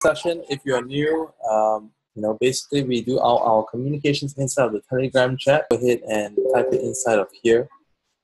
discussion. If you are new, basically we do our communications inside of the Telegram chat. Go ahead and type it inside of here.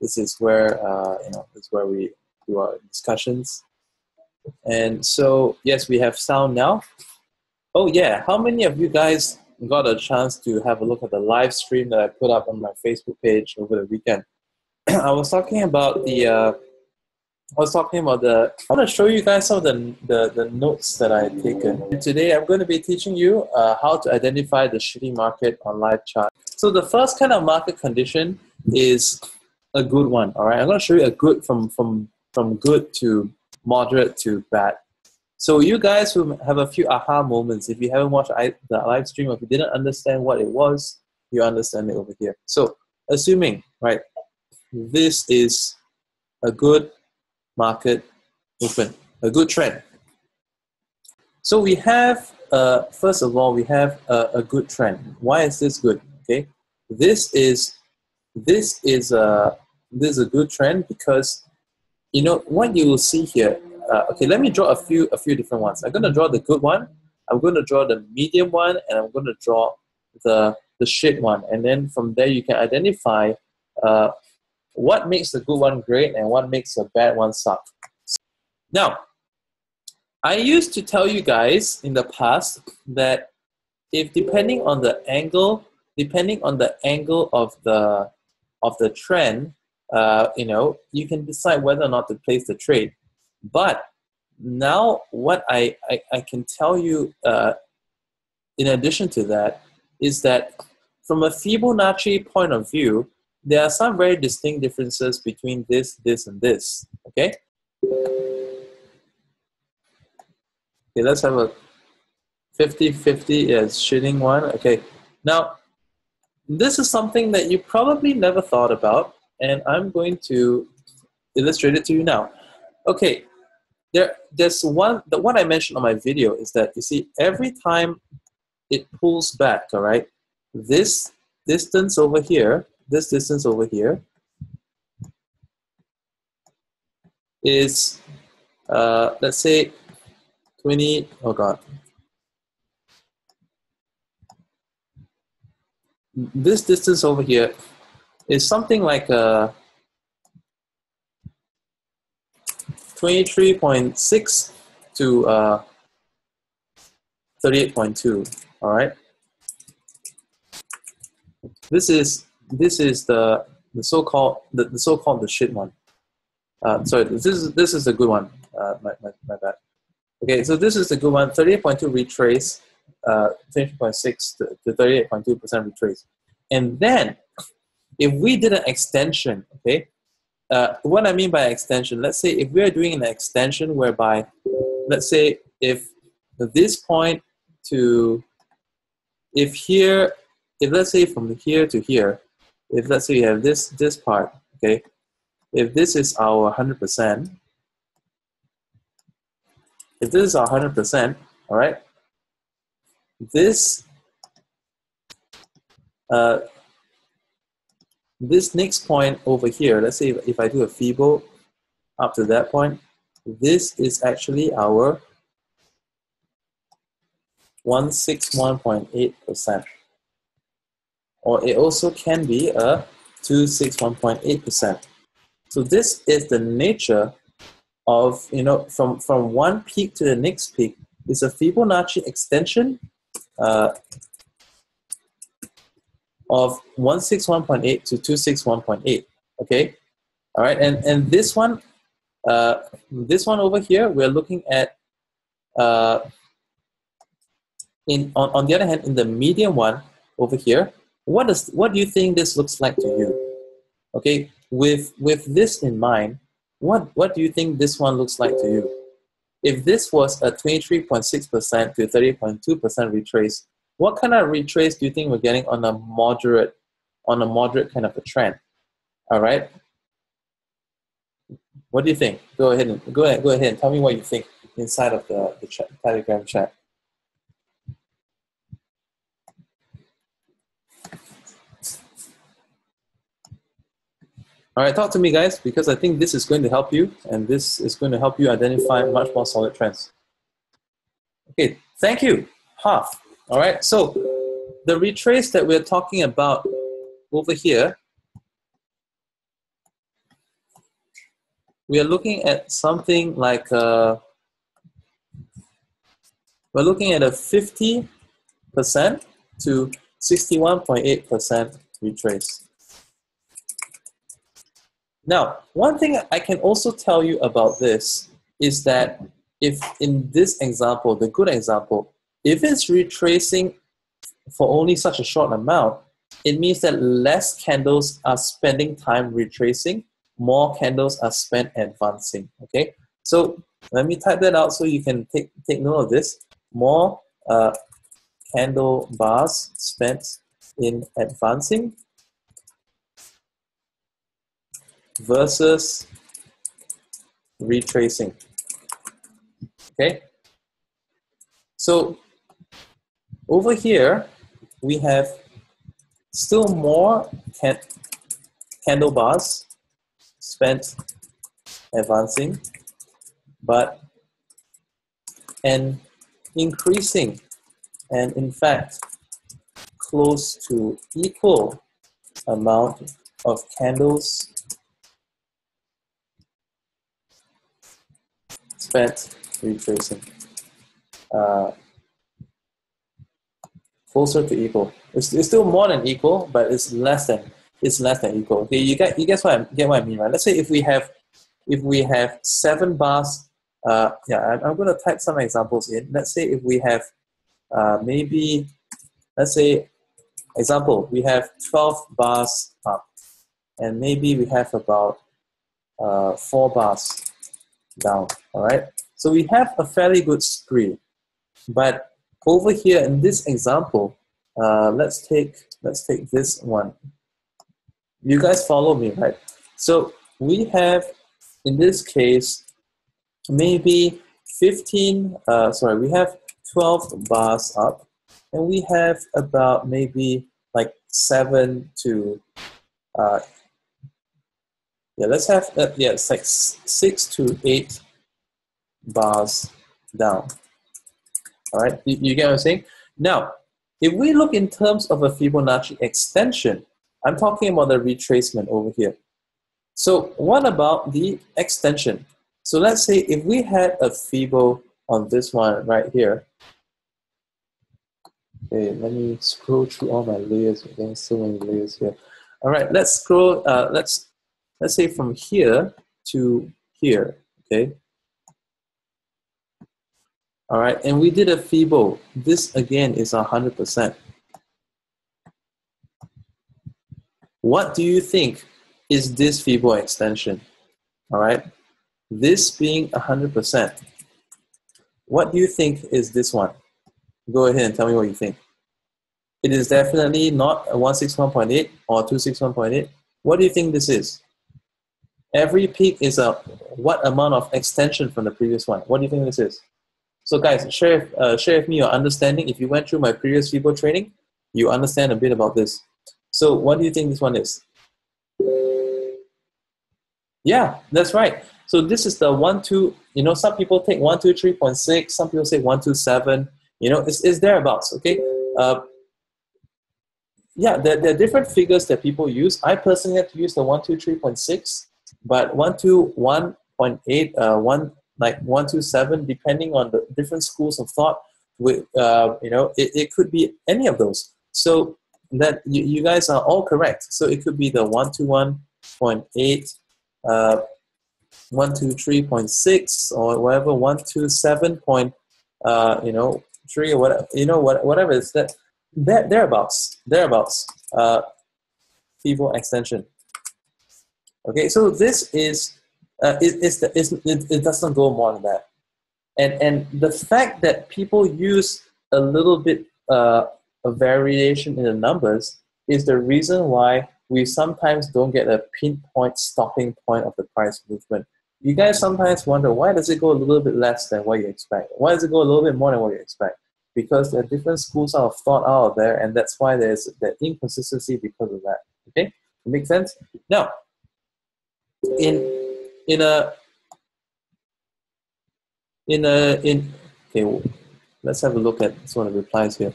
This is where this is where we do our discussions. And so yes, we have sound now. Oh yeah, how many of you guys got a chance to have a look at the live stream that I put up on my Facebook page over the weekend? I was talking about I want to show you guys some of the notes that I had taken. And today I'm going to be teaching you how to identify the shitty market on live chart. So the first kind of market condition is a good one, all right? I'm going to show you a good from good to moderate to bad. So you guys will have a few aha moments. If you haven't watched the live stream, or if you didn't understand what it was, you understand it over here. So assuming, right, this is a good market open, a good trend. So we have, first of all, we have a good trend. Why is this good? Okay, this is a good trend because what you will see here. Okay, let me draw a few different ones. I'm going to draw the good one. I'm going to draw the medium one, and I'm going to draw the shit one. And then from there, you can identify what makes the good one great and what makes a bad one suck. Now, I used to tell you guys in the past that if depending on the angle of the trend, you can decide whether or not to place the trade. But now what I can tell you in addition to that is that from a Fibonacci point of view, there are some very distinct differences between this, and this, okay? Okay, let's have a 50-50 as shitting one. Okay, now this is something that you probably never thought about, and I'm going to illustrate it to you now. Okay, there's one, what I mentioned on my video is that, you see, every time it pulls back, all right, this distance over here is, let's say 20, oh God. This distance over here is something like 23.6 to 38.2, all right? This is the so-called the shit one. Sorry, this is the good one. My bad. Okay, so this is the good one. 38.2 retrace, 23.6 to 38.2% retrace, and then if we did an extension, okay. What I mean by extension, let's say if we're doing an extension whereby, let's say if this point to, if let's say from here to here, if let's say you have this part, okay, if this is our 100%, if this is our 100%, all right, this next point over here, let's say if I do a Fibo up to that point, this is actually our 161.8%. Or it also can be a 261.8%. So this is the nature of, from one peak to the next peak. It's a Fibonacci extension of 161.8 to 261.8, okay? All right, and this one over here, we're looking at, on the other hand, in the medium one over here, what do you think this looks like to you? Okay, with this in mind, what do you think this one looks like to you? If this was a 23.6% to 30.2% retrace, what kind of retrace do you think we're getting on a moderate kind of a trend? All right. What do you think? Go ahead and tell me what you think inside of the Telegram chat. All right, talk to me, guys, because I think this is going to help you, and this is going to help you identify much more solid trends. Okay, Thank you. Half. All right. So the retrace that we're talking about over here, we are looking at something like we're looking at a 50% to 61.8% retrace. Now, one thing I can also tell you about this is that if in this example, the good example, if it's retracing for only such a short amount, it means that less candles are spending time retracing, more candles are spent advancing, okay? So let me type that out so you can take note of this. More candle bars spent in advancing versus retracing, okay? So over here, we have still more candle bars spent advancing, but an increasing and in fact close to equal amount of candles spent retracing. Closer to equal. It's still more than equal, but it's less than equal. Okay, you get what I mean, right? Let's say if we have 7 bars. I'm going to type some examples in. Let's say if we have maybe, let's say example, we have 12 bars up, and maybe we have about 4 bars down. All right. So we have a fairly good spree, but over here in this example, let's take this one. You guys follow me, right? So we have, in this case, maybe we have 12 bars up, and we have about maybe like 7 to, let's have, it's like 6 to 8 bars down. All right, you get what I'm saying? Now, if we look in terms of a Fibonacci extension, I'm talking about the retracement over here. So what about the extension? So let's say if we had a Fibo on this one right here. Okay, let me scroll through all my layers. There's so many layers here. All right, let's scroll. Let's say from here to here. Okay. All right, and we did a Fibo. This again is 100%. What do you think is this Fibo extension? All right, this being 100%. What do you think is this one? Go ahead and tell me what you think. It is definitely not a 161.8 or 261.8. What do you think this is? Every peak is a what amount of extension from the previous one? What do you think this is? So guys, share with me your understanding. If you went through my previous Fibo training, you understand a bit about this. So what do you think this one is? Yeah, that's right. So this is the 1, 2, some people take 123.6, some people say 127, it's thereabouts, okay? There are different figures that people use. I personally have to use the 123.6, but 121.8, 127, depending on the different schools of thought, it could be any of those. So that you guys are all correct. So it could be the 121.8, 123.6, or whatever, 127.3 or whatever it's that. Thereabouts. Fibo extension. Okay, so this is it doesn't go more than that, and the fact that people use a little bit a variation in the numbers is the reason why we sometimes don't get a pinpoint stopping point of the price movement. You guys sometimes wonder, why does it go a little bit less than what you expect? Why does it go a little bit more than what you expect? Because there are different schools of thought out there, and that's why there's that inconsistency because of that. Okay, make sense? Now, okay, let's have a look at some of the replies here.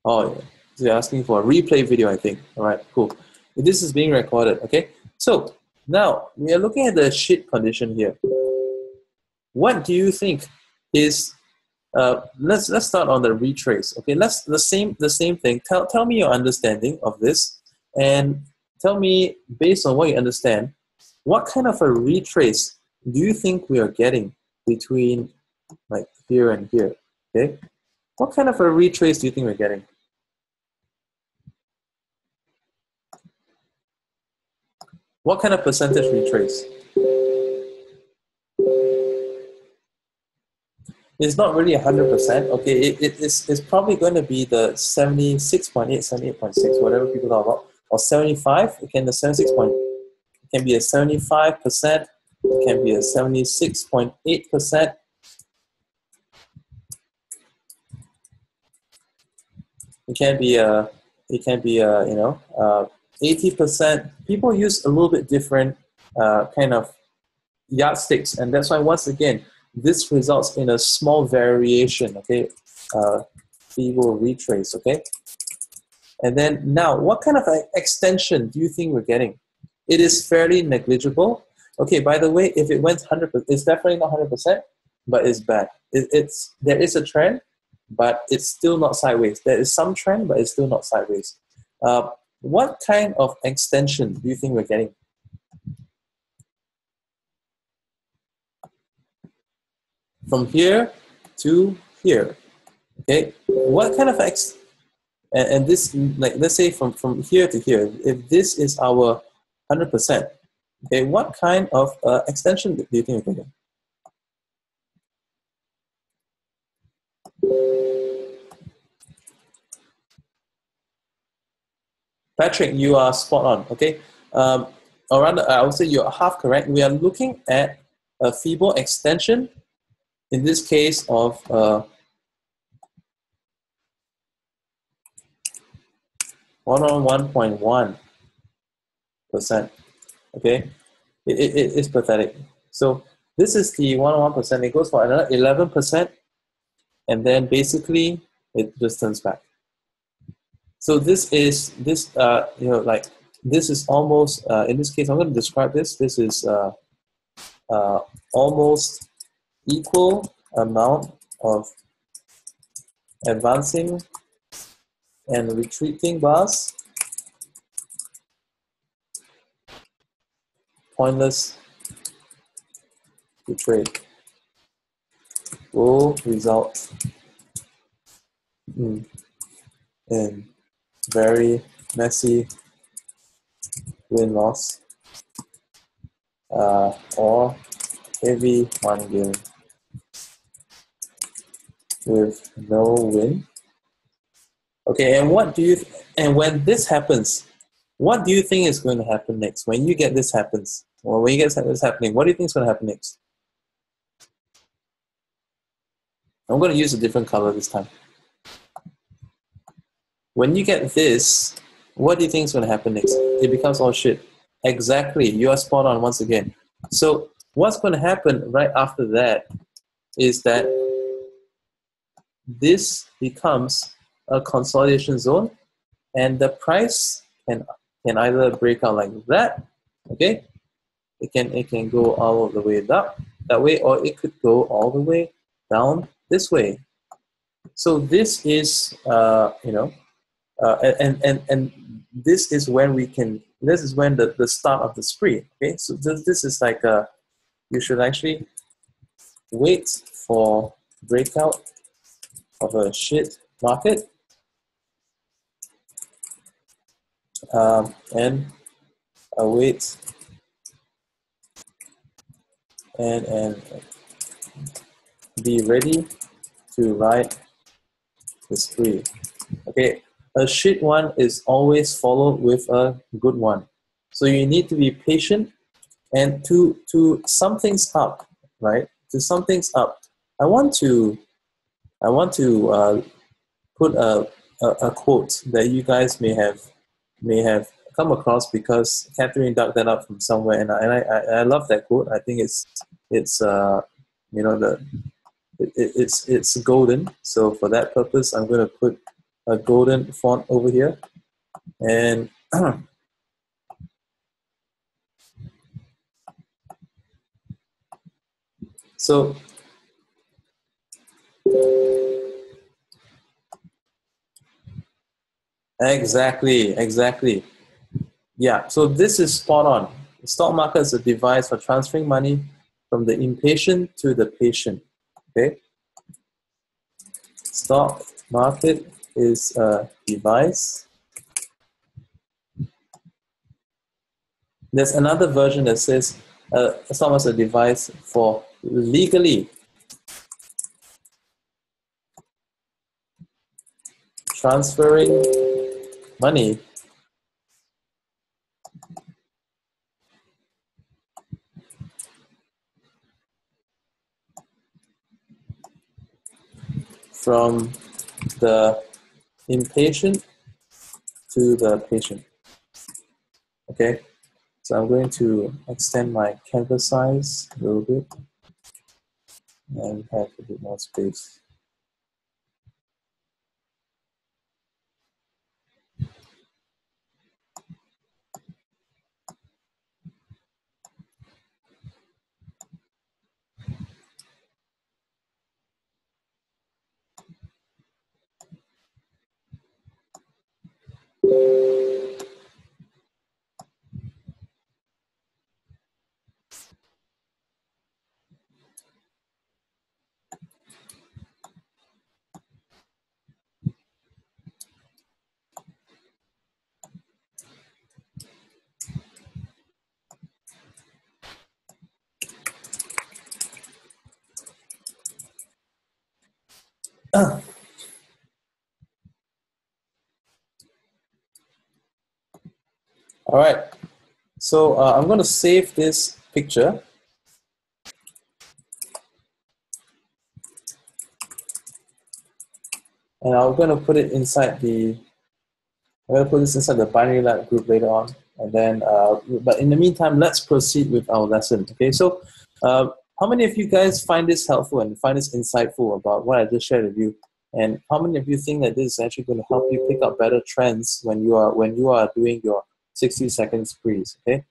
Oh, yeah. So you're asking for a replay video, I think. All right, cool. This is being recorded, okay? So now we are looking at the shit condition here. What do you think is? Let's start on the retrace. Okay, let's the same thing. Tell me your understanding of this, and tell me based on what you understand, what kind of a retrace do you think we are getting between like here and here? Okay, what kind of a retrace do you think we're getting? What kind of percentage retrace? It's not really 100%. Okay, it's probably going to be the 76.8, 78.6, whatever people talk about, or 75. It can the 76 point. It can be a 75%. It can be a 76.8%. It can be a 80%. People use a little bit different kind of yardsticks, and that's why once again this results in a small variation. Okay, Fibo retrace. Okay, and then now what kind of extension do you think we're getting? It is fairly negligible. Okay, by the way, if it went 100%, it's definitely not 100%, but it's bad. There is a trend, but it's still not sideways. There is some trend, but it's still not sideways. What kind of extension do you think we're getting? From here to here. Okay, what kind of and this, like, let's say from here to here, if this is our 100%, okay, what kind of extension do you think we're getting? Patrick, you are spot on, okay? Or rather, I would say you're half correct. We are looking at a Fibo extension, in this case of 101.1%, okay? It is pathetic. So this is the 101%. It goes for another 11%, and then basically it just turns back. So this is this is almost in this case. I'm going to describe this. This is almost equal amount of advancing and retreating bars. Pointless to trade. Will result in very messy win-loss or heavy money game with no win. Okay, and when this happens, what do you think is going to happen next? When you get this happens, or when you get this happening, what do you think is going to happen next? I'm going to use a different color this time. When you get this, what do you think is going to happen next? It becomes all shit. Exactly, you are spot on once again. So what's going to happen right after that is that this becomes a consolidation zone, and the price can either break out like that, okay? It can go all the way up that way, or it could go all the way down this way. So this is and this is when the start of the spree. Okay, so this is like you should actually wait for breakout of a shit market and await and be ready to ride the spree. Okay, a shit one is always followed with a good one. So you need to be patient, and to sum things up, right? To sum things up, I want to put a quote that you guys may have come across because Catherine dug that up from somewhere, and I love that quote. I think it's you know it's golden. So for that purpose, I'm going to put a golden font over here, and so exactly. Yeah, so this is spot on. The stock market is a device for transferring money from the impatient to the patient. Okay, stock market is a device. There's another version that says stock market is a device for legally transferring money from the impatient to the patient. Okay, so I'm going to extend my canvas size a little bit and have a bit more space. All right, so I'm going to save this picture, and I'm going to put it inside the. I'm going to put this inside the binary lab group later on, and then. But in the meantime, let's proceed with our lesson. Okay, so how many of you guys find this helpful and find this insightful about what I just shared with you? And how many of you think that this is actually going to help you pick up better trends when you are doing your 60-second sprees? Okay,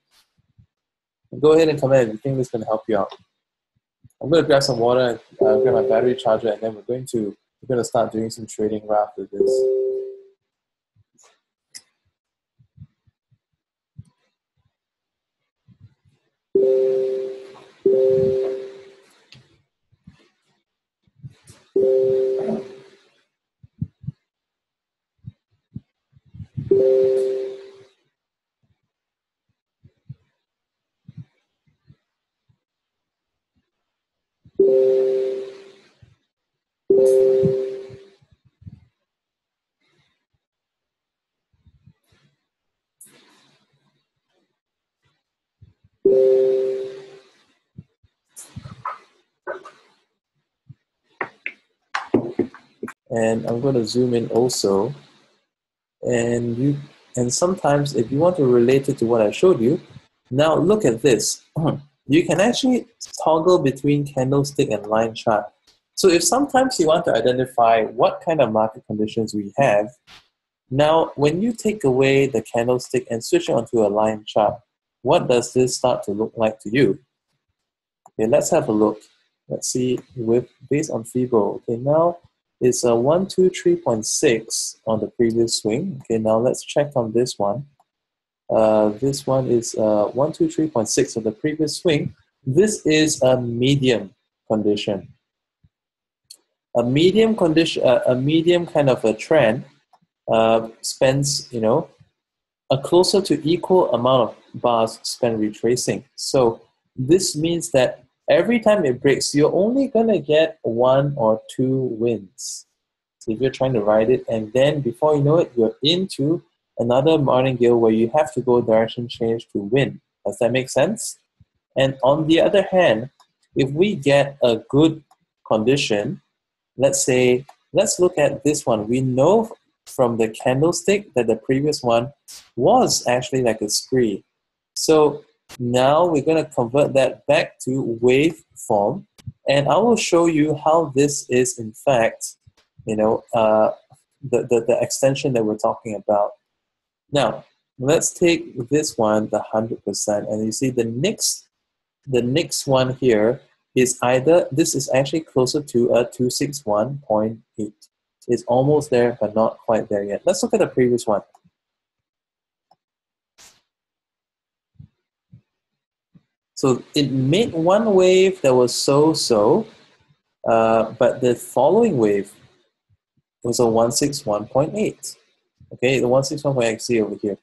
go ahead and comment if you think this is going to help you out. I'm going to grab some water, grab my battery charger, and then we're going to start doing some trading right after this. And I'm going to zoom in also. And sometimes if you want to relate it to what I showed you, now look at this. You can actually toggle between candlestick and line chart. So if sometimes you want to identify what kind of market conditions we have, now when you take away the candlestick and switch it onto a line chart, what does this start to look like to you? Okay, let's have a look. Let's see based on Fibo. Okay, now it's a 123.6 on the previous swing. Okay, now let's check on this one. This one is 123.6 on the previous swing. This is a medium condition. A medium condition, a medium kind of a trend spends, a closer to equal amount of bars spent retracing. So this means that every time it breaks, you're only going to get 1 or 2 wins. So if you're trying to ride it, and then before you know it, you're into another martingale where you have to go direction change to win. Does that make sense? And on the other hand, if we get a good condition, let's look at this one. We know from the candlestick that the previous one was actually like a scree. So now we're going to convert that back to wave form, and I will show you how this is in fact, the extension that we're talking about. Now, let's take this one, the 100%, and you see the next one here is either, this is actually closer to a 261.8. It's almost there, but not quite there yet. Let's look at the previous one. So it made one wave that was so-so, but the following wave was a 161.8. Okay, the 161.8 see over here.